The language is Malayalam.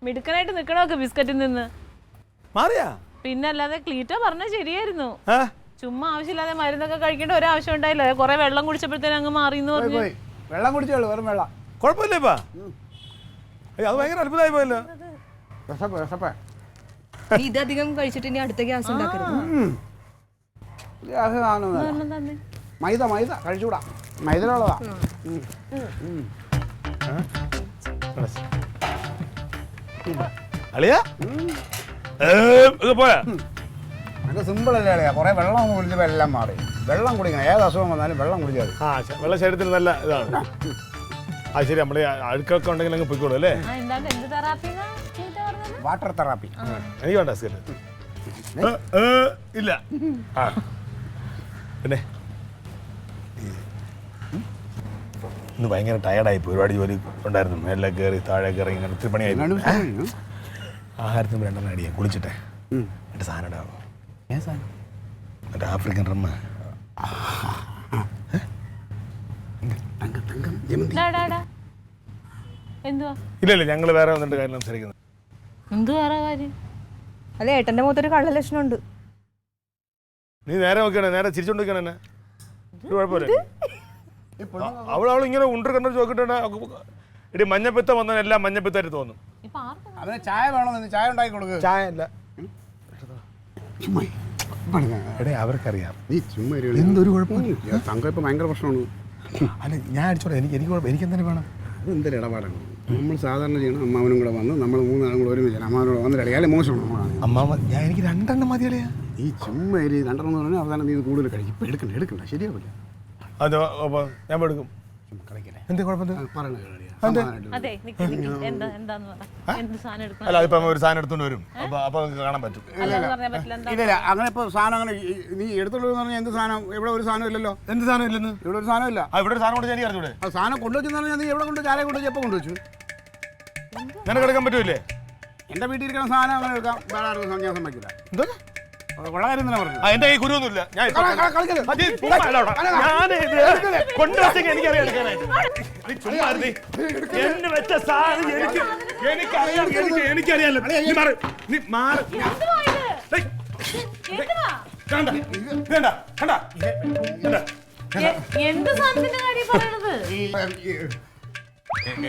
മിടുക്കനായിട്ട് നിക്കണമൊക്കെ ബിസ്ക്കറ്റിൽ നിന്ന് മാറിയാ പിന്നല്ലാതെ ക്ലീറ്റ പറഞ്ഞ ശരിയായിരുന്നു ചുമ്മാ ആവശ്യമില്ലാതെ മരുന്നൊക്കെ കഴിക്കേണ്ട ഒരാവശ്യം ഉണ്ടായില്ല കുറെ വെള്ളം കുടിച്ചപ്പോഴത്തേനും അങ്ങ് മാറിയെന്ന് പറഞ്ഞു വെള്ളം കുടിച്ചോളൂ വെറും വെള്ളം കുഴപ്പമില്ലേ ഇപ്പാ അത് ഭയങ്കര അത്ഭുതമായി പോയല്ലോ ഇതധികം കഴിച്ചിട്ട് ഇനി അടുത്ത ഗ്യാസ് ഉണ്ടാക്കരുത് മൈദ മൈദ കഴിച്ചുകൂടാ മൈദയിലുള്ളതാ അളിയാ പോയാ അത് സിമ്പിൾ അല്ലേ അളിയാ കുറെ വെള്ളം കുടിച്ചപ്പോൾ എല്ലാം മാറി വെള്ളം കുടിക്കണം ഏത് അസുഖം വന്നാലും വെള്ളം കുടിച്ചാൽ വെള്ള ശരീരത്തിന് നല്ല ഇതാണ് ആ ശരി നമ്മുടെ അഴുക്കൊക്കെ ഉണ്ടെങ്കിൽ അങ്ങ് പൊയ്ക്കോളൂ അല്ലേ വാട്ടർ തെറാപ്പി എനിക്ക് വേണ്ട സ്കെറ്റ് ഇല്ല പിന്നെ ഇന്ന് ഭയങ്കര ടയർഡായിപ്പോയി ഒരുപാട് ജോലി ഉണ്ടായിരുന്നു മേലെ കയറി താഴെ കയറി ഇങ്ങനെ ഒത്തിരി പണിയായി ആഹാരത്തിന് രണ്ടെണ്ണം അടിയാ കുളിച്ചിട്ടെ എന്നിട്ട് സാധനം ഇടാമോ എന്നിട്ട് ആഫ്രിക്കൻ റമ്മ ഇല്ല ഞങ്ങൾ വേറെ വന്നിട്ട് കാര്യം സംസാരിക്കുന്നത് അല്ല ഏട്ടന്റെ മുഖത്തൊരു കള്ള ലക്ഷണം ഉണ്ട് നീ നേരെ നോക്കിയാണേ നേരെ ചിരിച്ചോണ്ടിരിക്കണ എന്നെ കുഴപ്പമില്ല അവൾ ഇങ്ങനെ ഉണ്ടർ കണ്ടു നോക്കിട്ടാണ് ഇടി മഞ്ഞപ്പിത്ത വന്നാൽ എല്ലാം മഞ്ഞപ്പിത്തായിട്ട് തോന്നും അവന് ചായ വേണമെന്ന് ചായ ഉണ്ടാക്കി കൊടുക്കുക ചായ അല്ല അവർക്കറിയാം നീ ചുമ്മാ എന്തൊരു കുഴപ്പമില്ല തങ്കം ഇപ്പം ഭയങ്കര പ്രശ്നമാണ് അല്ല ഞാൻ അടിച്ചോളാം എനിക്ക് കുഴപ്പം എനിക്ക് എന്തെങ്കിലും വേണം അതെന്തൊരു ഇടപാടാണ് നമ്മൾ സാധാരണ ചെയ്യണം അമ്മാവനും കൂടെ വന്ന് നമ്മൾ മൂന്നാളും കൂടെ ഒരുമിച്ച് അമ്മാവനോട് വന്നിട്ട് അടിയാലേ മോശമാണ് അമ്മാവ ഞാൻ എനിക്ക് രണ്ടെണ്ണം മതി അളിയാ ഈ ചുമ്മാ രണ്ടെണ്ണം എന്ന് പറഞ്ഞാൽ അവസാനം നീ ഇത് കൂടുതൽ കഴിക്കും ഇപ്പം എടുക്കണ്ട ശരിയാവില്ല അതോ അപ്പോൾ ഞാൻ എടുക്കും എന്താ കുഴപ്പം അല്ല അതിപ്പോ ഒരു സാധനം എടുത്തോണ്ട് വരും അപ്പൊ കാണാൻ പറ്റും ഇല്ല അങ്ങനെ ഇപ്പൊ സാധനം അങ്ങനെ നീ എടുത്തോണ്ട് പറഞ്ഞാൽ എന്ത് സാധനം ഇവിടെ ഒരു സാധനം ഇല്ലല്ലോ എന്ത് സാധനം ഇല്ലെന്ന് ഇവിടെ ഒരു സാധനം ഇല്ല ഇവിടെ ഒരു സാധനം കൊണ്ട് ഞാൻ അറിഞ്ഞൂടെ ആ സാധനം കൊണ്ടുവച്ചെന്ന് പറഞ്ഞാൽ നീ എവിടെ കൊണ്ട് ചായ കൊണ്ടുവച്ച് എപ്പോൾ കൊണ്ടുവച്ചു നിനക്ക് എടുക്കാൻ പറ്റൂലേ എന്റെ വീട്ടിൽ ഇരിക്കുന്ന സാധനം അങ്ങനെ എടുക്കാം വേറെ ആർക്കും ഞാൻ സമ്മതിക്കില്ല എന്താ കൊള്ള കാര്യം തന്നെ പറഞ്ഞു എന്റെ കൈ കുരുവൊന്നുമില്ല എന്ത് സാധനത്തിന്റെ കാര്യം പറയണത്